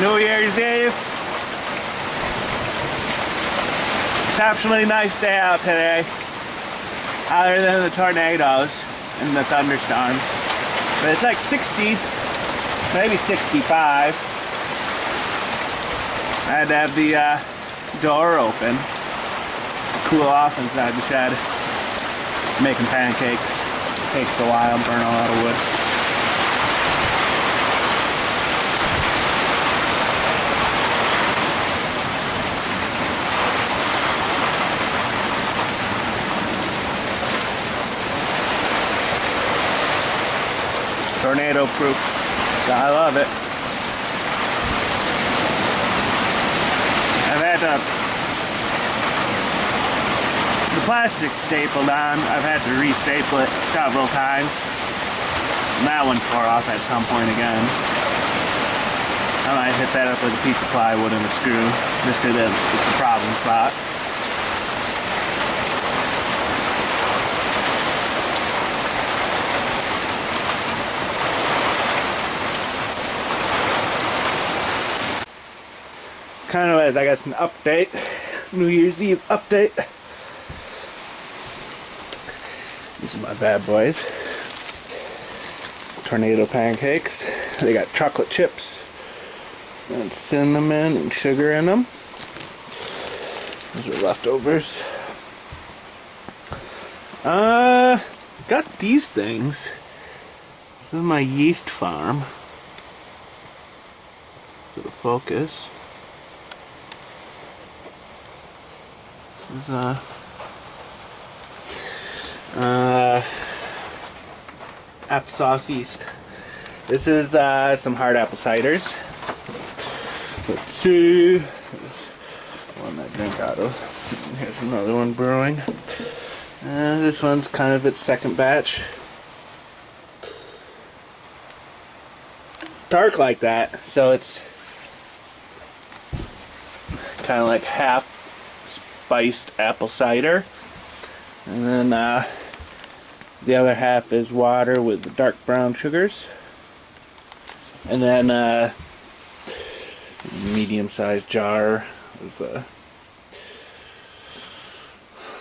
New Year's Eve. Exceptionally nice day out today, other than the tornadoes and the thunderstorms. But it's like 60, maybe 65. I had to have the door open to cool off inside the shed. Making pancakes takes a while, burn a lot of wood. Tornado proof. I love it. I've had the plastic stapled on. I've had to re-staple it several times. And that one tore off at some point again. I might hit that up with a piece of plywood and a screw just to it's a problem spot. Kind of as I guess an update, New Year's Eve update. These are my bad boys. Tornado pancakes. They got chocolate chips and cinnamon and sugar in them. Those are leftovers. Got these things. This is my yeast farm. For the focus. This is applesauce yeast. This is some hard apple ciders. Let's see. There's one I drink out of. Here's another one brewing. And this one's kind of its second batch. Dark like that, so it's kind of like half spiced apple cider, and then the other half is water with the dark brown sugars, and then medium-sized jar of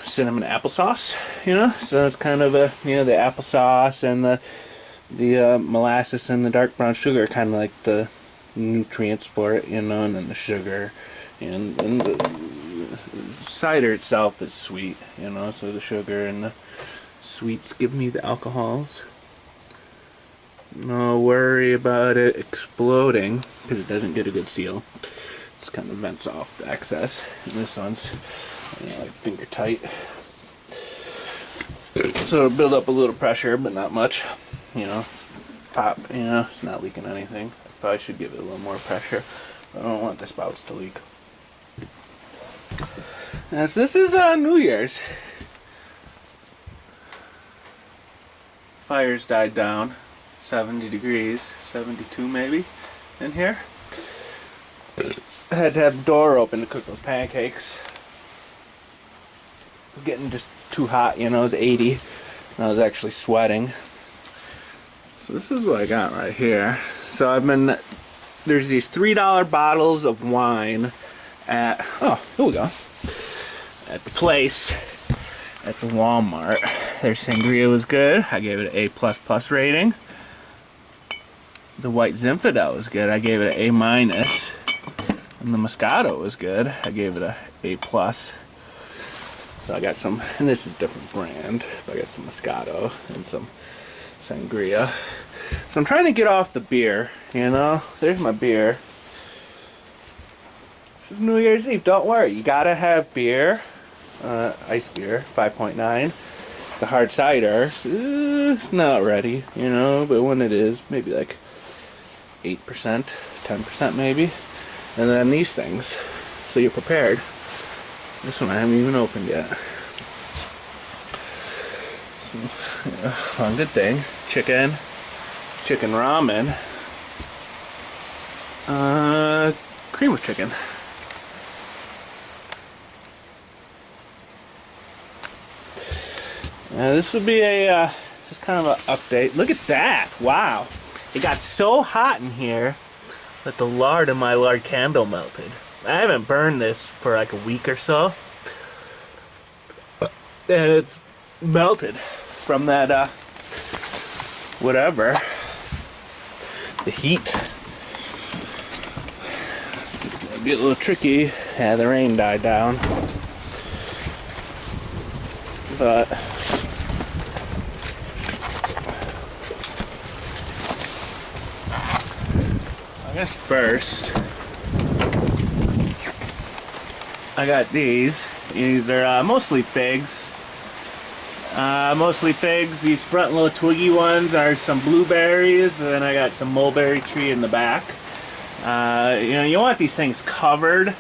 cinnamon applesauce. You know, so it's kind of a the applesauce and the molasses and the dark brown sugar are kind of like the nutrients for it, and then the sugar and the cider itself is sweet, so the sugar and the sweets give me the alcohols. No worry about it exploding because it doesn't get a good seal. Just kind of vents off the excess. And this one's like finger tight. So it'll build up a little pressure, but not much. Pop, it's not leaking anything. I probably should give it a little more pressure. I don't want the spouts to leak. So this is New Year's. Fire's died down. 70 degrees, 72 maybe, in here. I had to have the door open to cook those pancakes. It was getting just too hot, it was 80. And I was actually sweating. So this is what I got right here. So there's these $3 bottles of wine at, here we go. At the place, at the Walmart. Their sangria was good. I gave it an A++ rating. The white Zinfandel was good. I gave it an A-. And the Moscato was good. I gave it an A+. So I got some, and this is a different brand. But I got some Moscato and some sangria. So I'm trying to get off the beer, There's my beer. This is New Year's Eve. Don't worry. You gotta have beer. Ice beer, 5.9. The hard cider, it's not ready, but when it is, maybe like 8%, 10% maybe. And then these things, so you're prepared. This one I haven't even opened yet. So, one good thing, chicken ramen, cream of chicken. This would be a just kind of an update. Look at that! Wow, it got so hot in here. But the lard in my lard candle melted. I haven't burned this for like a week or so. And it's melted from that, whatever. The heat. It'll be a little tricky. Yeah, the rain died down. But I guess first I got these. These are mostly figs. These front little twiggy ones are some blueberries, and then I got some mulberry tree in the back. You know, you want these things covered to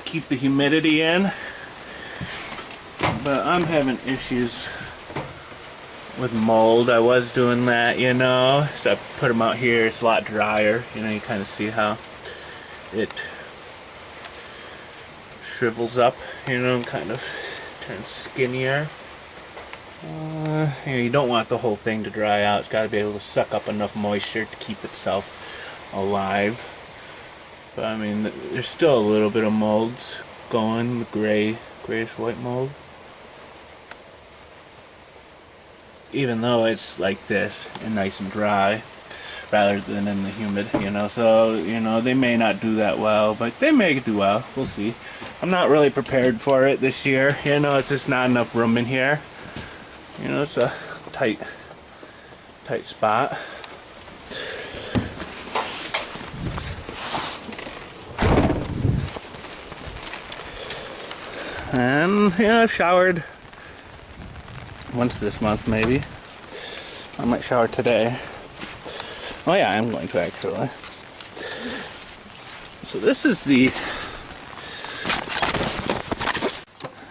keep the humidity in. But I'm having issues with mold. I was doing that, you know, so I put them out here. It's a lot drier. You know, you kind of see how it shrivels up, you know, and kind of turns skinnier. You know, you don't want the whole thing to dry out. It's got to be able to suck up enough moisture to keep itself alive. But I mean, there's still a little bit of molds going, the grayish white mold. Even though it's like this and nice and dry rather than in the humid, you know, so, you know, they may not do that well, but they may do well. We'll see. I'm not really prepared for it this year, you know. It's just not enough room in here, you know. It's a tight spot. And, you know, I've showered once this month, maybe. I might shower today. Oh yeah, I'm going to actually. So this is the...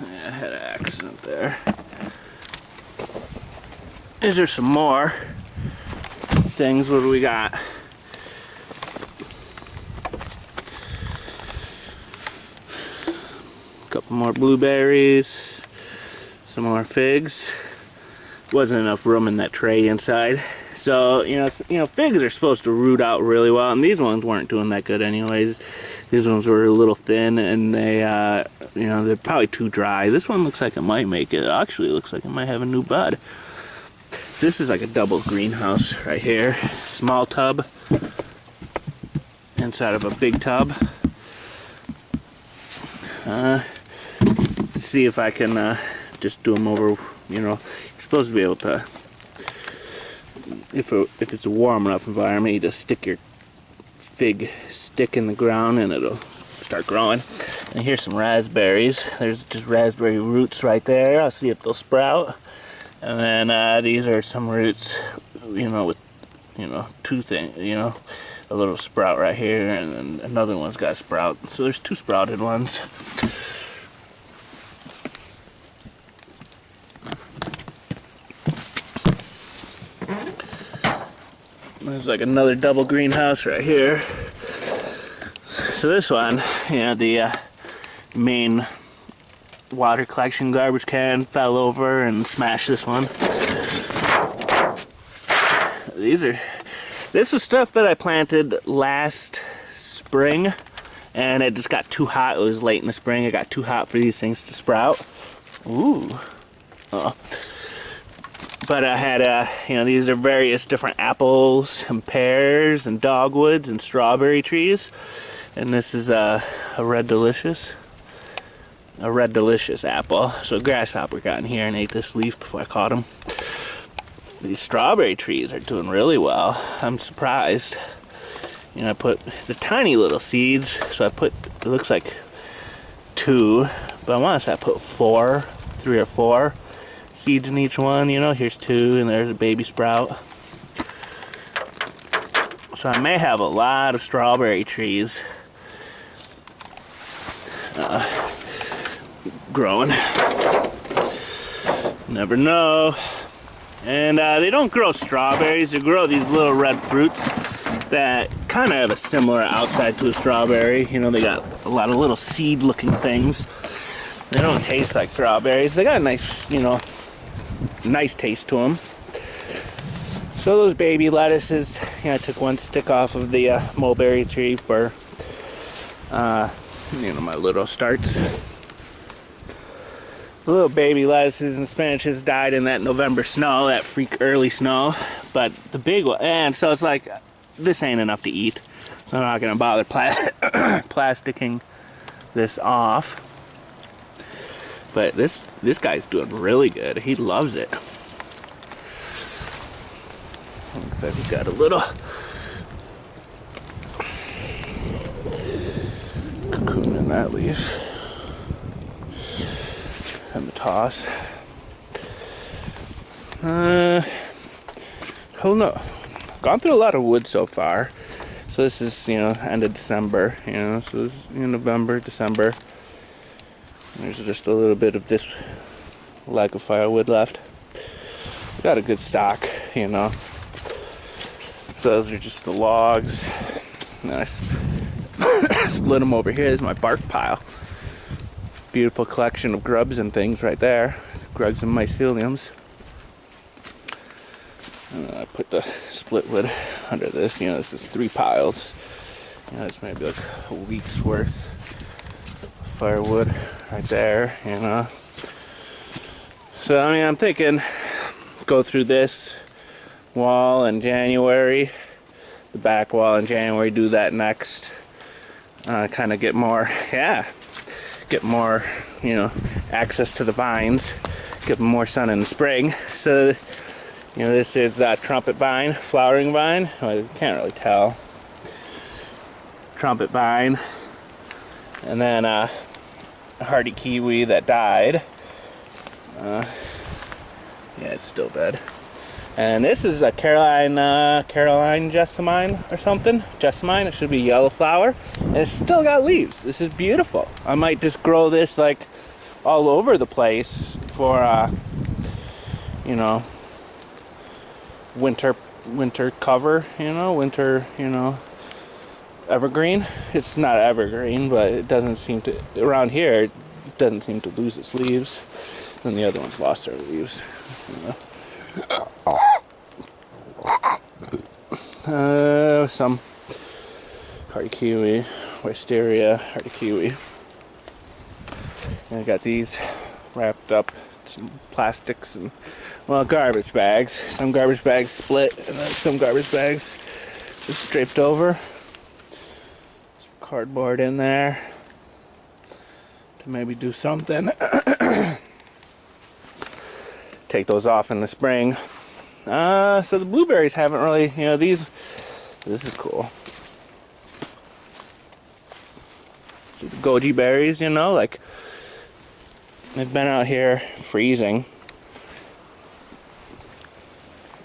Yeah, I had an accident there. These are some more things. What do we got? A couple more blueberries. Some more figs. Wasn't enough room in that tray inside, so you know figs are supposed to root out really well, and these ones weren't doing that good anyways. These ones were a little thin, and they you know, they're probably too dry. This one looks like it might make it. Actually, it looks like it might have a new bud. So this is like a double greenhouse right here. Small tub inside of a big tub. Let's see if I can just do them over. You know, you're supposed to be able to, if it's a warm enough environment, you just stick your fig stick in the ground and it'll start growing. And here's some raspberries. There's just raspberry roots right there. I'll see if they'll sprout. And then these are some roots, you know, with, you know, two things, you know, a little sprout right here, and then another one's got a sprout. So there's two sprouted ones. There's like another double greenhouse right here. So this one, you know, the main water collection garbage can fell over and smashed this one. This is stuff that I planted last spring, and it just got too hot. It was late in the spring. It got too hot for these things to sprout. Ooh. Oh. But I had, you know, these are various different apples and pears and dogwoods and strawberry trees. And this is a Red Delicious. A Red Delicious apple. So a grasshopper got in here and ate this leaf before I caught him. These strawberry trees are doing really well. I'm surprised. You know, I put the tiny little seeds. So I put, it looks like 2. But I want to say I put 3 or 4. Seeds in each one, you know. Here's 2 and there's a baby sprout. So I may have a lot of strawberry trees growing. Never know. And they don't grow strawberries, they grow these little red fruits that kind of have a similar outside to a strawberry. You know, they got a lot of little seed looking things. They don't taste like strawberries. They got a nice, you know, nice taste to them. So those baby lettuces, I took one stick off of the mulberry tree for, my little starts. The little baby lettuces and spinaches died in that November snow, that freak early snow. But the big one, and so it's like, this ain't enough to eat. So I'm not gonna bother plasticking this off. But this guy's doing really good. He loves it. Looks like we've got a little cocoon in that leaf. And the toss. Hold on. Gone through a lot of wood so far. So this is, end of December, so it's November, December. There's just a little bit of this lack of firewood left. Got a good stock, So those are just the logs. And then I split them over here. This is my bark pile. Beautiful collection of grubs and things right there. Grubs and myceliums. And then I put the split wood under this. This is 3 piles. It's maybe like a week's worth of firewood right there, So, I'm thinking go through this wall in January, the back wall in January, do that next. Kind of get more, access to the vines, give them more sun in the spring. So, this is trumpet vine, flowering vine. Well, you can't really tell. Trumpet vine, and then a hardy kiwi that died. It's still dead. And this is a Caroline jessamine or something. Jessamine, it should be yellow flower. And it's still got leaves. This is beautiful. I might just grow this like all over the place for winter cover, winter, evergreen. It's not evergreen, but it doesn't seem to, around here, it doesn't seem to lose its leaves. And the other ones lost their leaves. Some hardy kiwi, wisteria, hardy kiwi. And I got these wrapped up, some plastics and, garbage bags. Some garbage bags split, and then some garbage bags just draped over. Some cardboard in there to maybe do something. Take those off in the spring. So the blueberries haven't really, this is cool. See the goji berries, like, they've been out here freezing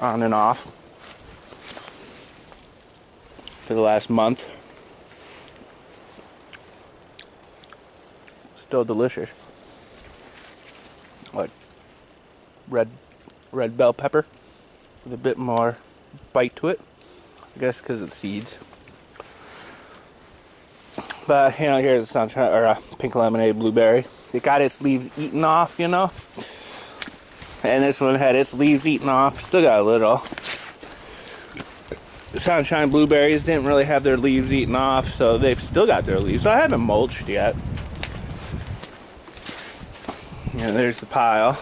on and off for the last month. Still delicious. Like red bell pepper with a bit more bite to it, I guess because of the seeds. But here's a sunshine or a pink lemonade blueberry. It got its leaves eaten off, and this one had its leaves eaten off. Still got a little. The sunshine blueberries didn't really have their leaves eaten off, so they've still got their leaves. So I haven't mulched yet. There's the pile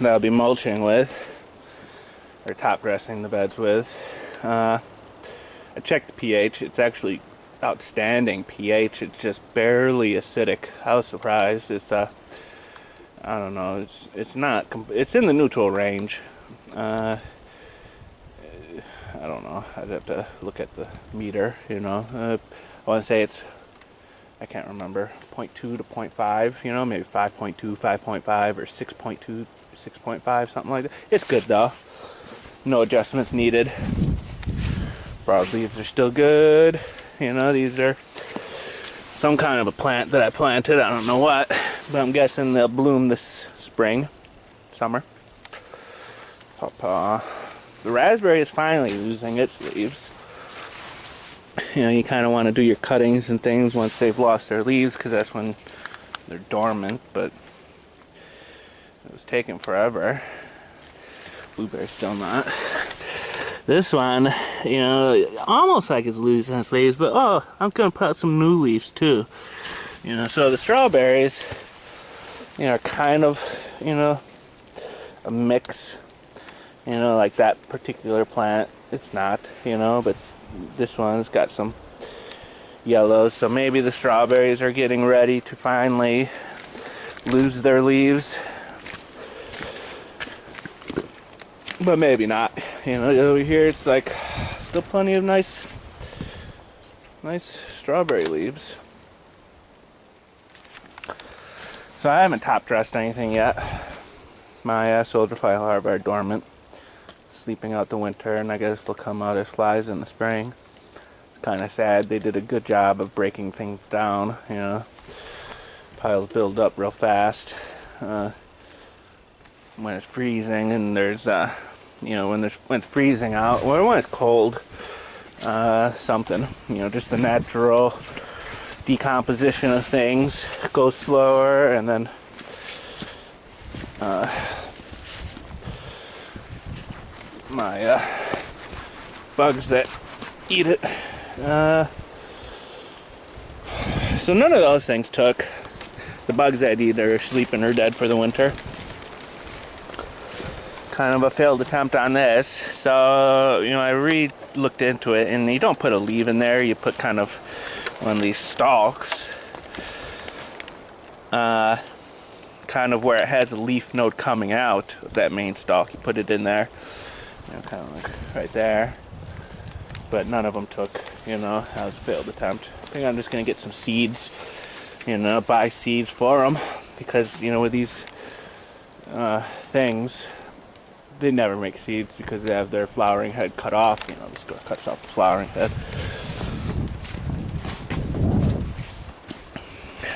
that I'll be mulching with, or top dressing the beds with. I checked the pH. It's actually outstanding pH. It's just barely acidic. I was surprised. It's I don't know. It's not. It's in the neutral range. I don't know. I'd have to look at the meter. I want to say it's. I can't remember. 0.2 to 0.5. Maybe 5.2, 5.5, or 6.2, 6.5, something like that. It's good though. No adjustments needed. Broad leaves are still good. These are some kind of a plant that I planted. I don't know what, but I'm guessing they'll bloom this spring, summer. The raspberry is finally losing its leaves. You kind of want to do your cuttings and things once they've lost their leaves, because that's when they're dormant, but it was taking forever. blueberry's still not. This one, you know, almost like it's losing its leaves, but oh, I'm gonna put out some new leaves too. You know, so the strawberries, you know, are kind of, you know, a mix. You know, like that particular plant, it's not, you know, but this one's got some yellows, so maybe the strawberries are getting ready to finally lose their leaves. But maybe not. You know, over here it's like still plenty of nice strawberry leaves. So I haven't top dressed anything yet. My soldier fly larvae are dormant, sleeping out the winter, and I guess they'll come out as flies in the spring. It's kind of sad. They did a good job of breaking things down. You know, piles build up real fast. When it's freezing and there's you know, when it's freezing out, or when it's cold, something, you know, just the natural decomposition of things goes slower, and then my bugs that eat it, so none of those things took. The bugs that eat are sleeping or dead for the winter. Kind of a failed attempt on this. So, you know, I looked into it, and you don't put a leaf in there, you put kind of one of these stalks, kind of where it has a leaf node coming out of that main stalk. You put it in there, you know, kind of like right there. But none of them took, you know. That was a failed attempt. I think I'm just gonna get some seeds, you know, buy seeds for them, because, you know, with these things, they never make seeds because they have their flowering head cut off. You know, just cuts off the flowering head.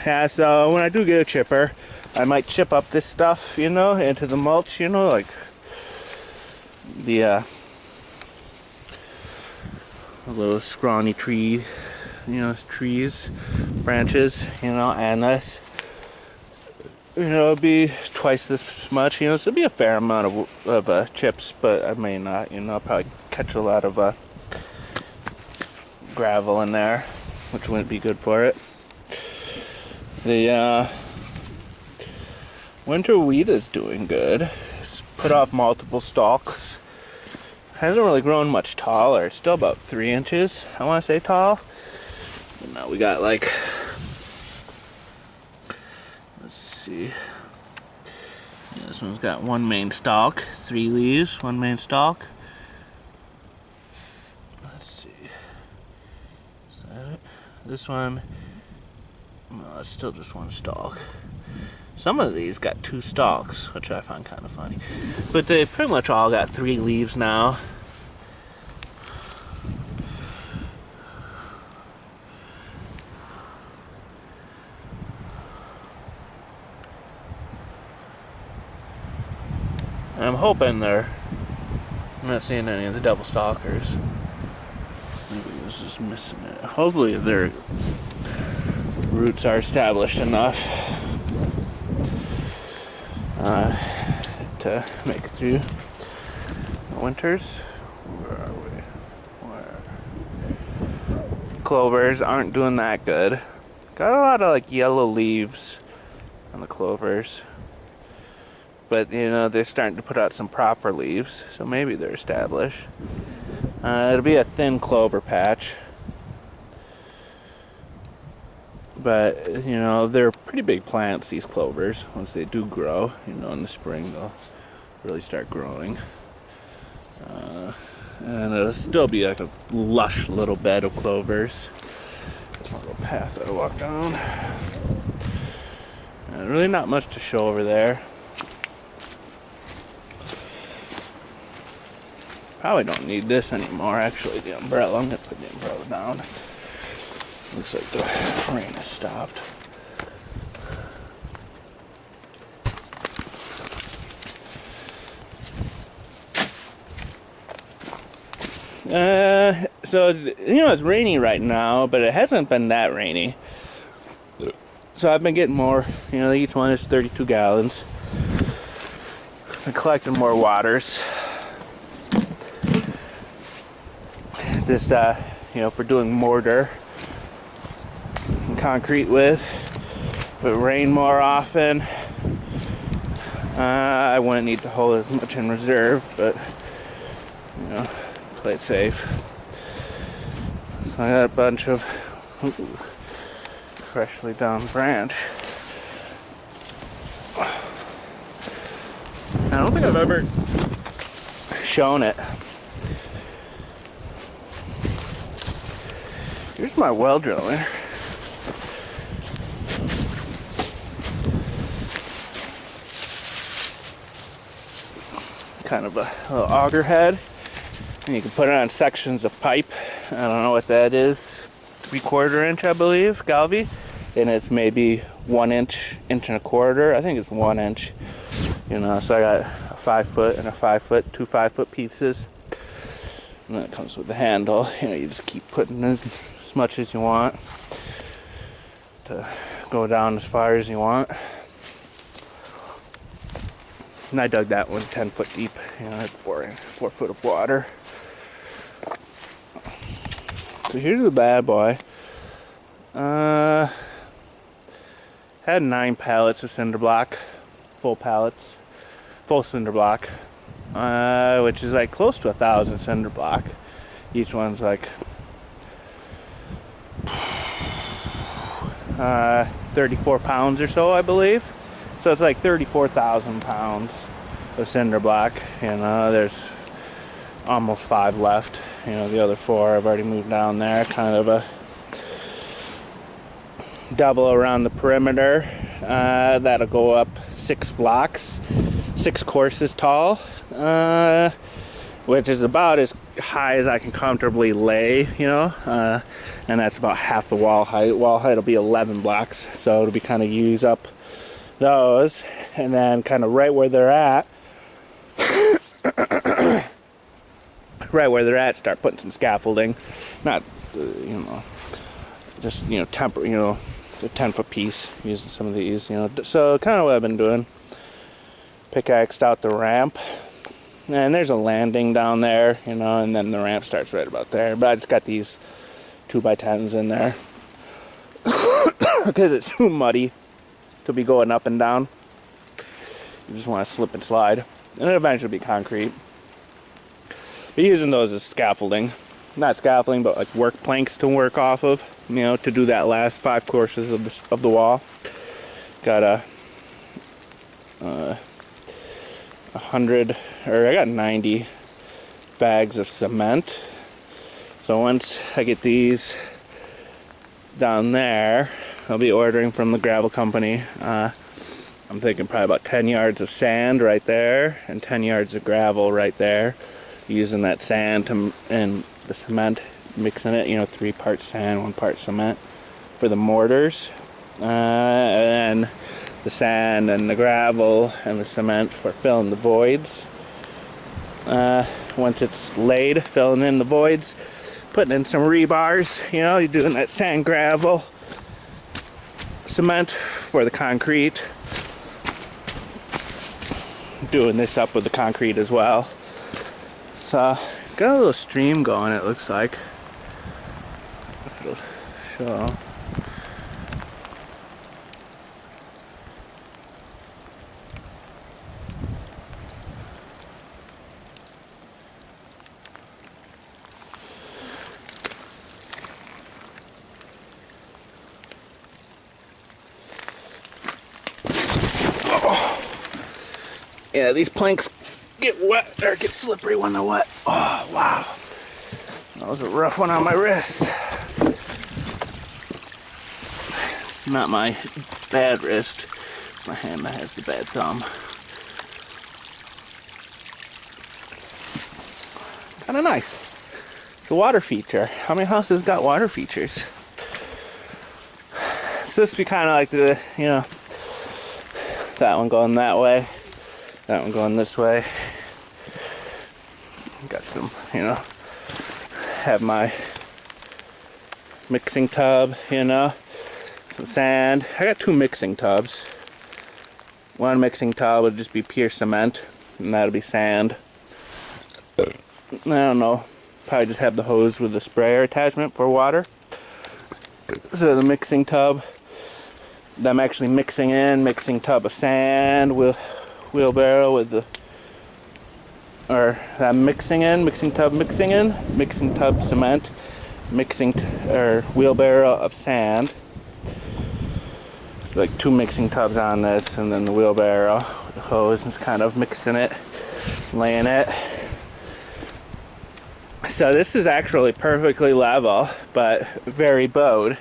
Yeah, so when I do get a chipper, I might chip up this stuff, you know, into the mulch, you know, like the little scrawny tree, you know, trees, branches, you know, and this. You know, it'll be twice this much, you know, so it'll be a fair amount of chips, but I may not, you know, I'll probably catch a lot of gravel in there, which wouldn't be good for it. The winter wheat is doing good. It's put off multiple stalks. Hasn't really grown much taller. It's still about 3 inches, I want to say, tall. But now we got like, see. Yeah, this one's got one main stalk, 3 leaves, one main stalk. Let's see. Is that it? This one, no, it's still just one stalk. Some of these got 2 stalks, which I find kind of funny. But they pretty much all got 3 leaves now. And I'm hoping I'm not seeing any of the double stalkers. Maybe this is missing it. Hopefully their roots are established enough to make it through the winters. Where are we? Clovers aren't doing that good. Got a lot of like yellow leaves on the clovers. But, you know, they're starting to put out some proper leaves, so maybe they're established. It'll be a thin clover patch. But, you know, they're pretty big plants, these clovers. Once they do grow, you know, in the spring, they'll really start growing. And it'll still be like a lush little bed of clovers. There's my little path that I walk down. Really not much to show over there. Probably don't need this anymore, actually, the umbrella. I'm going to put the umbrella down. Looks like the rain has stopped. So, you know, it's rainy right now, but it hasn't been that rainy. So I've been getting more, you know, each one is 32 gallons. Been collecting more waters. this, you know, for doing mortar and concrete with. If it rained more often, I wouldn't need to hold as much in reserve, but, you know, play it safe. So I got a bunch of freshly down branch. I don't think I've ever shown it. Here's my well driller. Kind of a little auger head, and you can put it on sections of pipe. I don't know what that is, 3/4 inch I believe, Galvi, and it's maybe 1 inch, 1.25 inches. I think it's 1 inch. You know, so I got a 5 foot and a 5 foot, 2 5-foot pieces, and then it comes with the handle. You know, you just keep putting as much as you want to go down as far as you want. And I dug that one 10 foot deep. You know, I had 4 foot of water. So here's the bad boy. Had 9 pallets of cinder block, full pallets, full cinder block, which is like close to 1,000 cinder block. Each one's like 34 pounds or so, I believe. So it's like 34,000 pounds of cinder block. You know, there's almost 5 left. You know, the other 4 I've already moved down there. Kind of a double around the perimeter. That'll go up 6 blocks, 6 courses tall, which is about as high as I can comfortably lay, you know, and that's about half the wall height. Wall height will be 11 blocks, so it'll be kind of use up those, and then kind of right where they're at, start putting some scaffolding. Not, you know, just, you know, temper, you know, a 10-foot piece, using some of these, you know. So kind of what I've been doing. Pickaxed out the ramp, and there's a landing down there, you know, and then the ramp starts right about there. But I just got these 2x10s in there because it's too muddy to be going up and down. You just want to slip and slide, and it'll eventually be concrete. But using those as scaffolding, not scaffolding, but like work planks to work off of, you know, to do that last 5 courses of the wall. Got a 100, or I got 90 bags of cement. So once I get these down there, I'll be ordering from the gravel company. I'm thinking probably about 10 yards of sand right there and 10 yards of gravel right there. Using that sand and the cement, mixing it, you know, 3 parts sand, 1 part cement for the mortars, and the sand and the gravel and the cement for filling the voids. Once it's laid, filling in the voids, putting in some rebars, you know, you're doing that sand, gravel, cement for the concrete. Doing this up with the concrete as well. So, got a little stream going, it looks like. If it'll show. Yeah, these planks get wet or get slippery when they're wet. Oh, wow. That was a rough one on my wrist. It's not my bad wrist. It's my hand that has the bad thumb. Kind of nice. It's a water feature. How many houses got water features? It's supposed to be kind of like the, you know, that one going that way. That one going this way. Got some, you know, have my mixing tub, you know, some sand. I got 2 mixing tubs. One mixing tub would just be pure cement, and that'll be sand. I don't know, probably just have the hose with the sprayer attachment for water. So the mixing tub, I'm actually mixing tub of sand with wheelbarrow with the, or I'm mixing tub cement, or wheelbarrow of sand. Like 2 mixing tubs on this, and then the wheelbarrow with the hose is kind of mixing it, laying it. So this is actually perfectly level, but very bowed.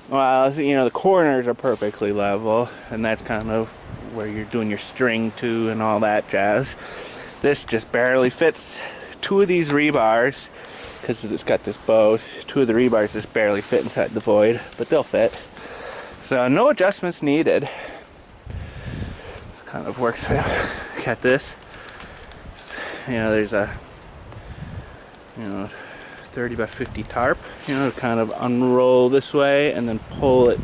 Well, you know, the corners are perfectly level, and that's kind of where you're doing your string to and all that jazz. This just barely fits. 2 of these rebars, because it's got this bow, 2 of the rebars just barely fit inside the void, but they'll fit. So no adjustments needed. Kind of works. Got this. You know, there's a 30 by 50 tarp. You know, kind of unroll this way and then pull it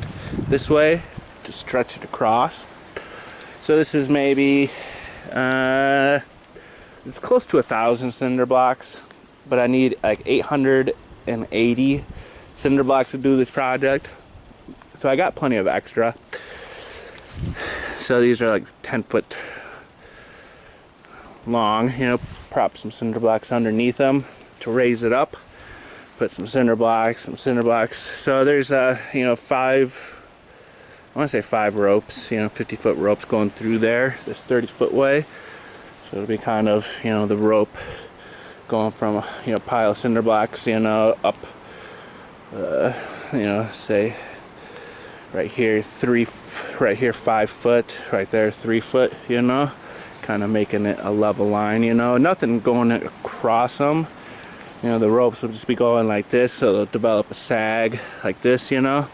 this way to stretch it across. So this is maybe it's close to 1,000 cinder blocks, but I need like 880 cinder blocks to do this project. So I got plenty of extra. So these are like 10-foot long, you know, prop some cinder blocks underneath them to raise it up. Put some cinder blocks. So there's you know, 5 ropes, you know, 50-foot ropes going through there, this 30-foot way. So it'll be kind of, you know, the rope going from, you know, pile of cinder blocks, you know, up, you know, say right here 5 foot, right there 3 foot, you know, kind of making it a level line, you know, nothing going across them. You know, the ropes will just be going like this, so they'll develop a sag like this, you know,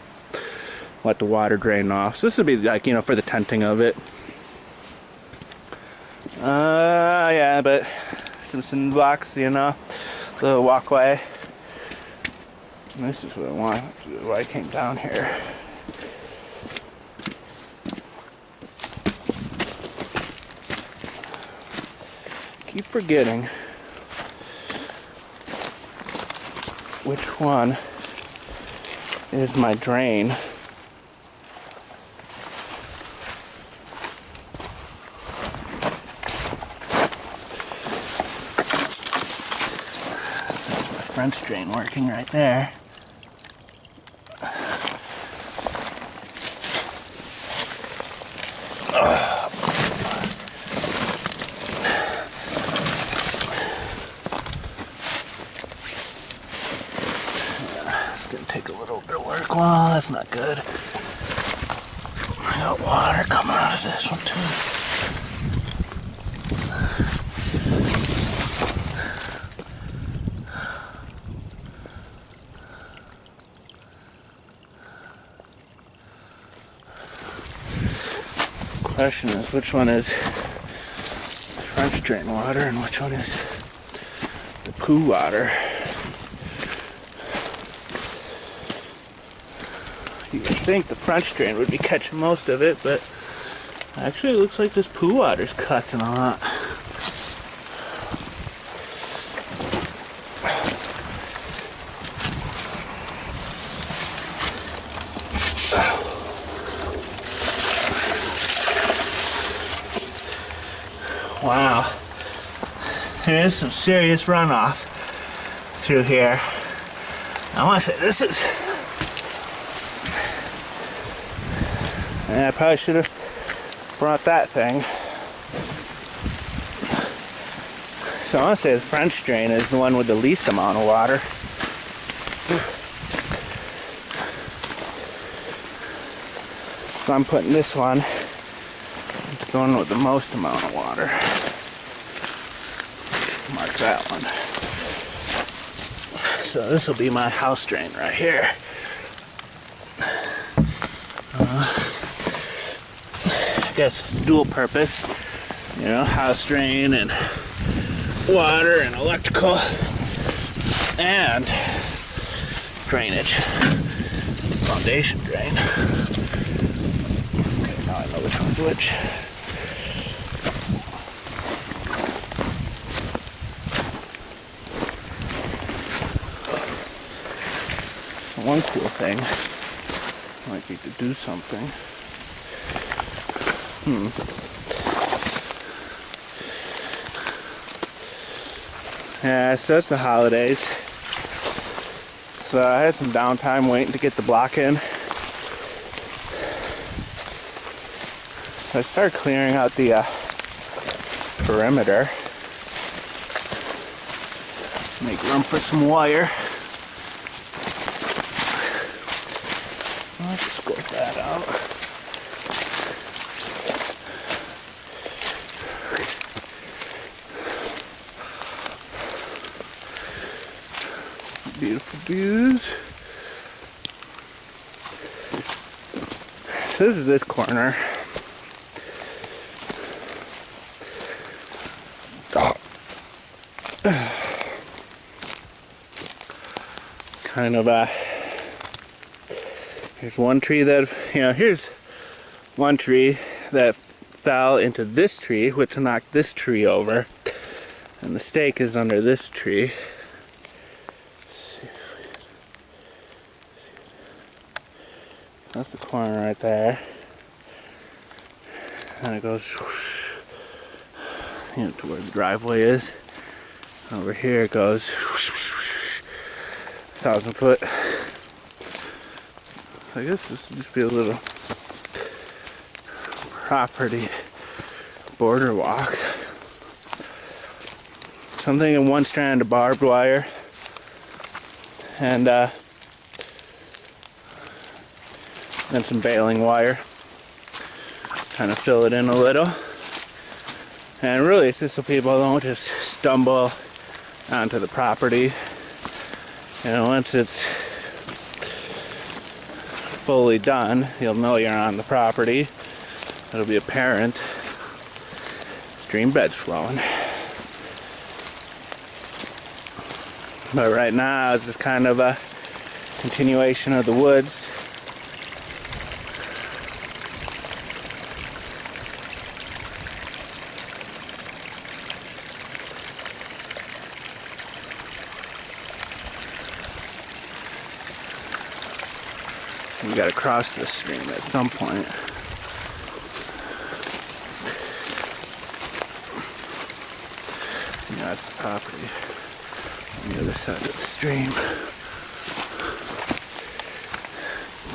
let the water drain off. So this would be like, you know, for the tenting of it. Yeah, but some cinder blocks, you know, the walkway. And this is what I want, why I came down here. Keep forgetting which one is my drain. French drain working right there. It's gonna take a little bit of work. Well, that's not good. I got water coming out of this one too. Question is, which one is French drain water and which one is the poo water? You would think the French drain would be catching most of it, but actually it looks like this poo water's collecting a lot. Wow, there is some serious runoff through here. I want to say this is, yeah, I probably should have brought that thing. So I want to say the French drain is the one with the least amount of water. So I'm putting this one going with the most amount of water. Mark that one. So this will be my house drain right here. I guess it's dual purpose, you know, house drain and water and electrical and drainage, foundation drain. Okay, now I know which one's which. One cool thing might be to do something. Yeah, so it's the holidays. So I had some downtime waiting to get the block in. So I started clearing out the perimeter. Make room for some wire. I'll just scope that out. Beautiful views. So this is this corner. Kind of here's one tree that, here's one tree that fell into this tree, which knocked this tree over, and the stake is under this tree. That's the corner right there, and it goes whoosh, to where the driveway is. Over here it goes whoosh, whoosh, whoosh, 1,000 foot. I guess this would just be a little property border walk. Something in one strand of barbed wire, and then some baling wire. Kind of fill it in a little. And really it's just so people don't just stumble onto the property. Once it's fully done, you'll know you're on the property. It'll be apparent. Stream bed's flowing. But right now it's just kind of a continuation of the woods. You gotta cross this stream at some point. Yeah, that's the property on the other side of the stream.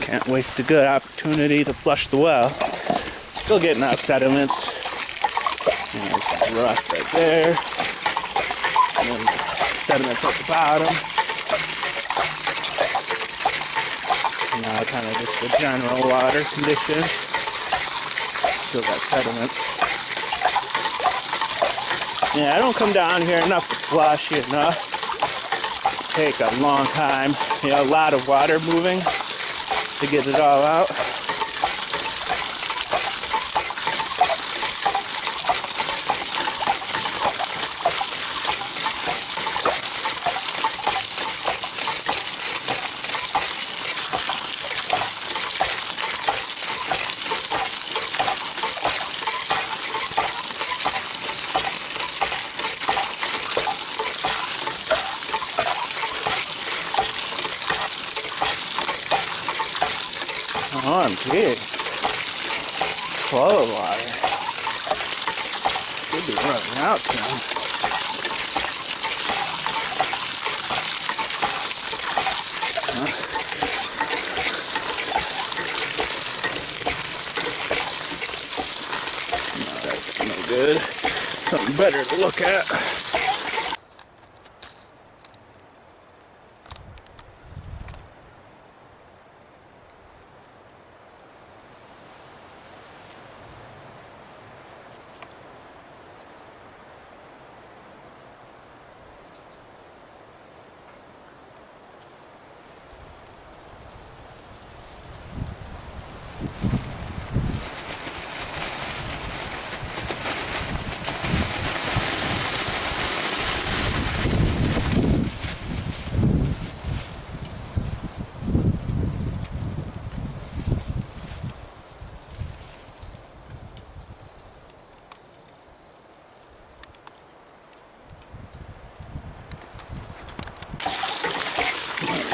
Can't waste a good opportunity to flush the well. Still getting out sediments. There's some rust right there. And then sediments at the bottom. Now kind of just the general water condition. Still got sediment. Yeah, I don't come down here enough to flush, Take a long time. A lot of water moving to get it all out. Oh, I'm big. Full of water. Should be running out soon. No, that's no good. Something better to look at.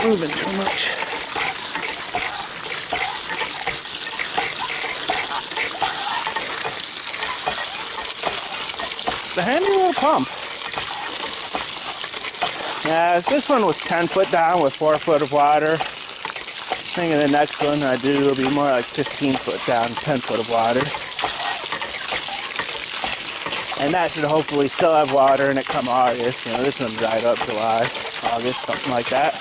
Moving too much. a handy little pump. Yeah, this one was 10 foot down with 4 foot of water. I think the next one I do will be more like 15 foot down, 10 foot of water. And that should hopefully still have water in it come August. You know, this one dried up July, August, something like that.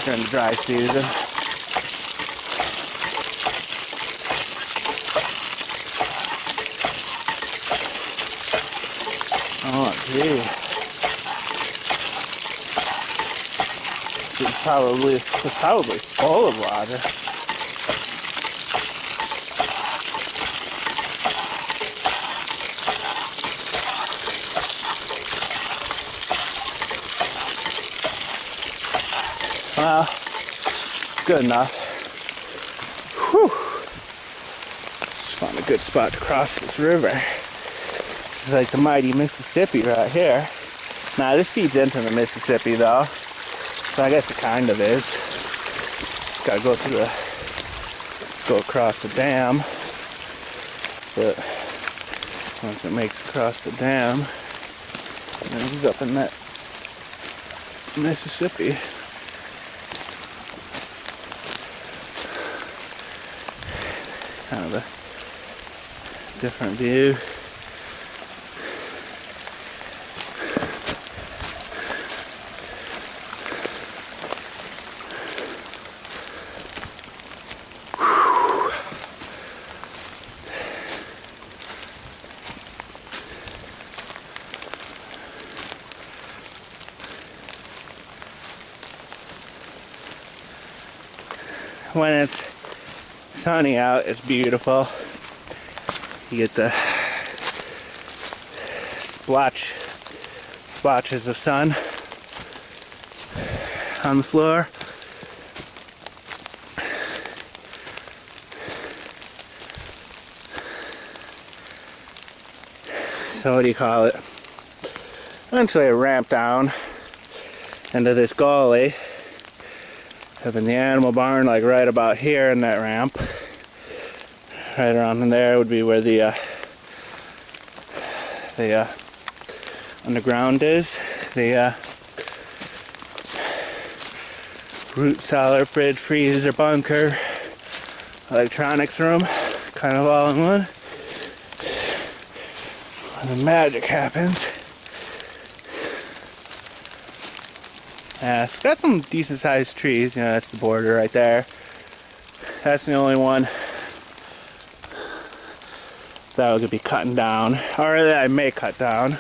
During the dry season. Oh, gee. It's probably full of water. Well, good enough. Whew. Just found a good spot to cross this river. It's like the mighty Mississippi right here. Now this feeds into the Mississippi though. So I guess it kind of is. Gotta go across the dam. But once it makes it across the dam, then he's up in that Mississippi. Kind of a different view. When it's sunny out, it's beautiful. You get the splotches of sun on the floor. So what do you call it? Eventually I ramped down into this gully. Up in the animal barn, like right about here in that ramp. Right around in there would be where the underground is. The root cellar, fridge, freezer, bunker, electronics room, kind of all in one. And the magic happens. Yeah, it's got some decent sized trees, you know, that's the border right there. That's the only one that would be cutting down, or that I may cut down.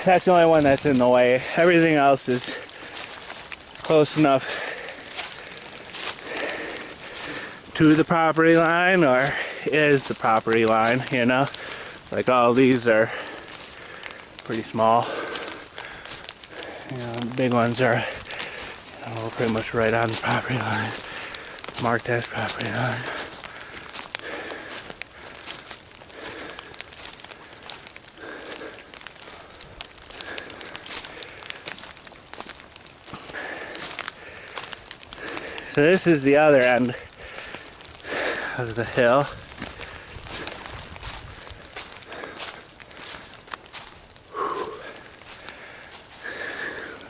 That's the only one that's in the way. Everything else is close enough to the property line, or is the property line, you know? Like all these are pretty small. You know, the big ones are, you know, pretty much right on the property line. Marked as property line. So this is the other end of the hill.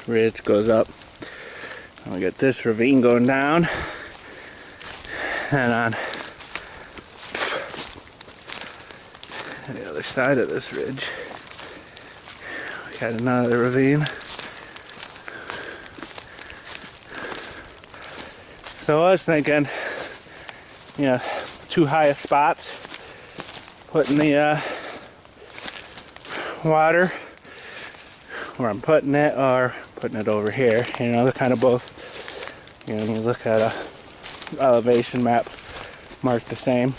Ridge goes up. And we get this ravine going down, and on the other side of this ridge we had another ravine. So I was thinking, you know, two highest spots, putting the water where I'm putting it, or putting it over here. You know, they're kind of both, you know, when you look at a elevation map, marked the same.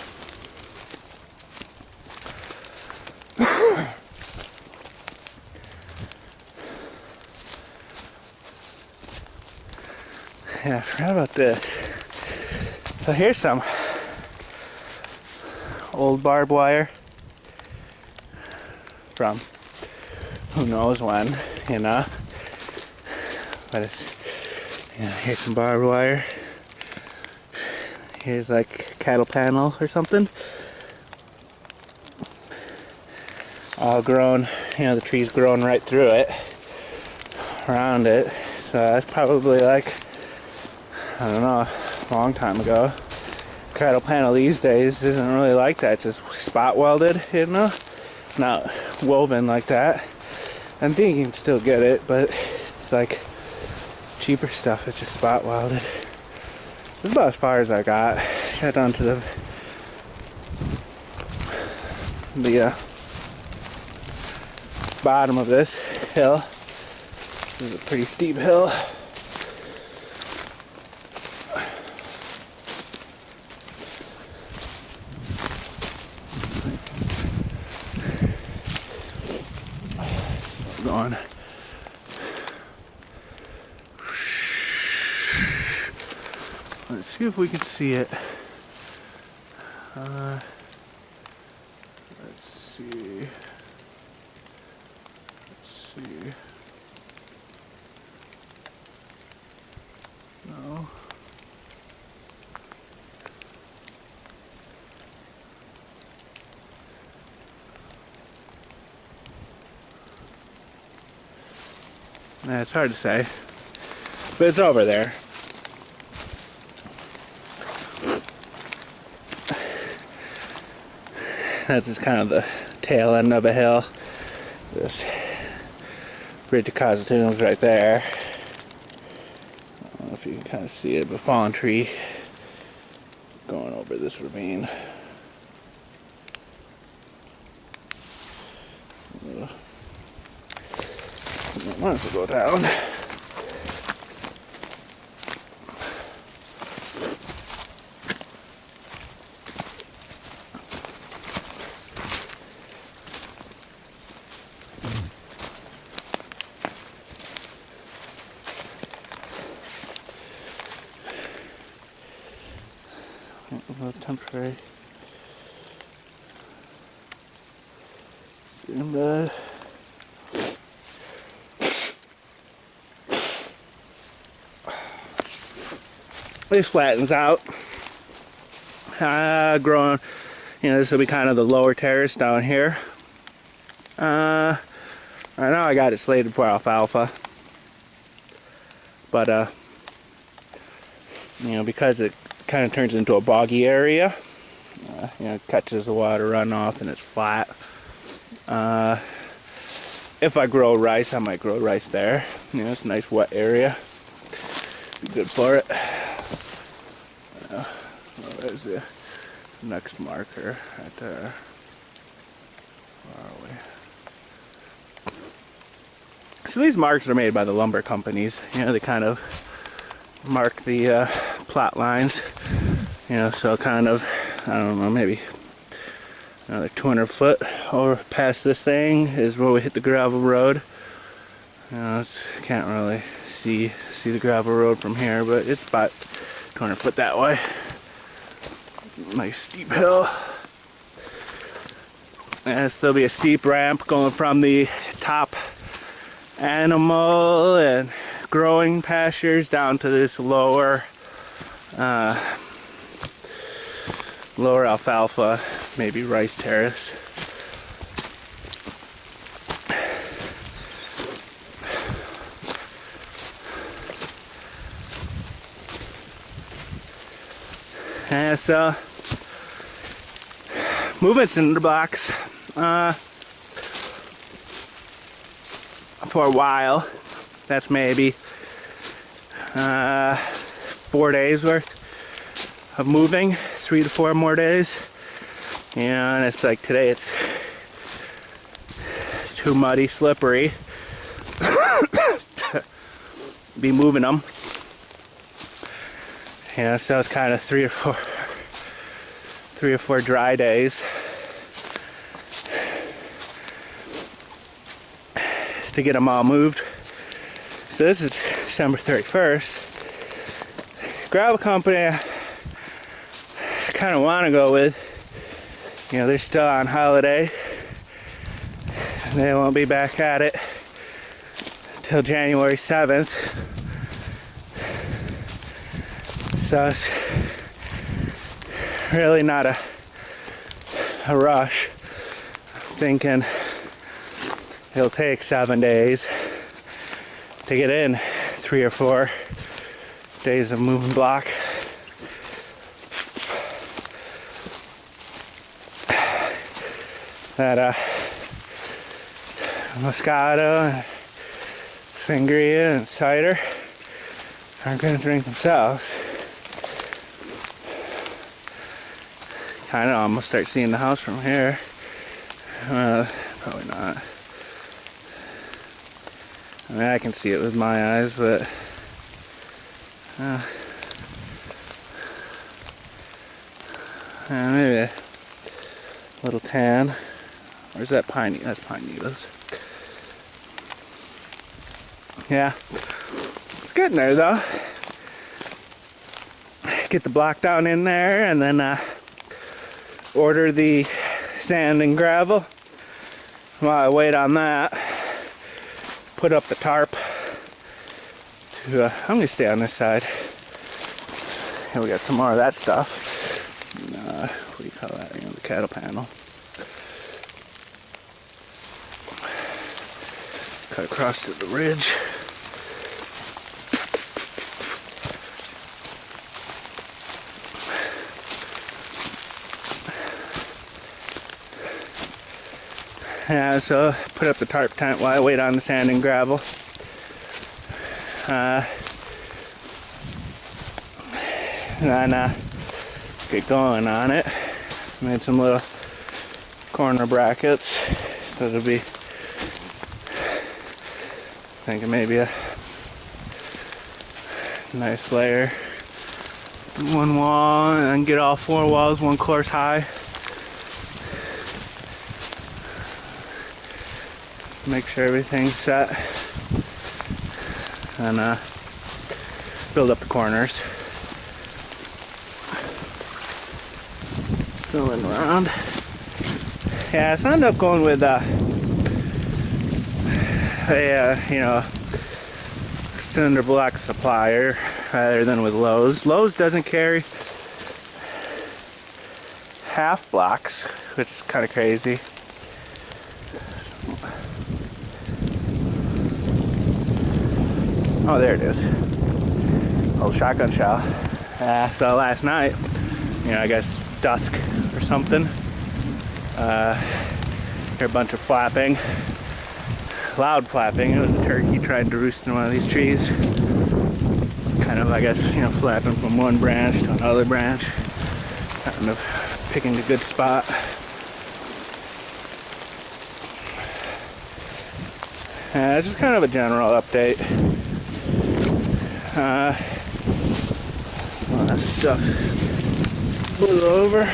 Yeah, I forgot about this. So here's some old barbed wire from who knows when, you know. But it's, you know, here's some barbed wire. Here's like a cattle panel or something. all grown, you know, the tree's growing right through it, around it. So that's probably like, I don't know, a long time ago. Cradle panel these days isn't really like that, just spot welded, you know, not woven like that. I think you can still get it, but it's like cheaper stuff, it's just spot welded. This is about as far as I got. Got down to the bottom of this hill. This is a pretty steep hill. Going. Let's see if we can see it. Let's see. No. Yeah, it's hard to say, but it's over there. That's just kind of the tail end of a hill. This Bridge of Cosatuna's right there. I don't know if you can kind of see it, but fallen tree going over this ravine. Might as well go down. Temporary stream bed. This flattens out. Growing, you know, this will be kind of the lower terrace down here. Right now I got it slated for alfalfa, but you know, because it kind of turns into a boggy area, you know, it catches the water runoff and it's flat. If I grow rice, I might grow rice there. You know, it's a nice wet area. Be good for it. There's the next marker right there. Where are we? So these marks are made by the lumber companies. You know, they kind of mark the plot lines. You know, so kind of, I don't know, maybe another 200 foot over past this thing is where we hit the gravel road. You know, can't really see the gravel road from here, but it's about 200 foot that way. Nice steep hill. And there'll be a steep ramp going from the top animal and growing pastures down to this lower alfalfa, maybe rice terrace. And so moving cinder blocks for a while. That's maybe 4 days worth of moving, 3 to 4 more days. You know, and it's like today it's too muddy, slippery to be moving them. You know, so it's kind of 3 or 4 dry days to get them all moved. So this is December 31st. Gravel company I kind of want to go with, you know, they're still on holiday. They won't be back at it till January 7th. So it's really not a rush. I'm thinking it'll take 7 days to get in 3 or 4 days of moving block. That Moscato and Sangria and cider aren't going to drink themselves. Kind of almost start seeing the house from here. Probably not. I mean, I can see it with my eyes, but maybe a little tan. Or is that pine? That's pine needles. Yeah, it's getting there though. Get the block down in there, and then order the sand and gravel. While I wait on that, put up the tarp. I'm gonna stay on this side. Here we got some more of that stuff. What do you call that? You know, the cattle panel. Cut across to the ridge. Yeah, so put up the tarp tent while I wait on the sand and gravel. And then get going on it. Made some little corner brackets, so it'll be, thinking maybe a nice layer. One wall, and then get all 4 walls 1 course high. Make sure everything's set, and build up the corners. Going around. Yeah, so I ended up going with you know, cinder block supplier rather than with Lowe's. Lowe's doesn't carry half blocks, which is kind of crazy. Oh, there it is. Old shotgun shell. So last night, you know, I guess dusk or something, hear a bunch of flapping. Loud flapping. It was a turkey trying to roost in one of these trees. Kind of, I guess, you know, flapping from one branch to another branch. Kind of picking a good spot. It's just kind of a general update. All that stuff blew over.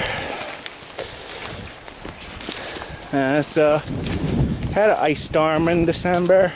So had an ice storm in December.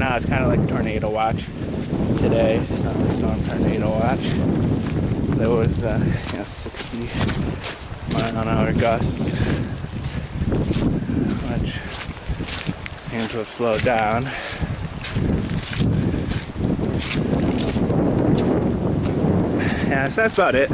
now it's kind of like tornado watch today. It's not like storm tornado watch. There was 60 mile an hour gusts, which seems to have slowed down. Yeah, so that's about it.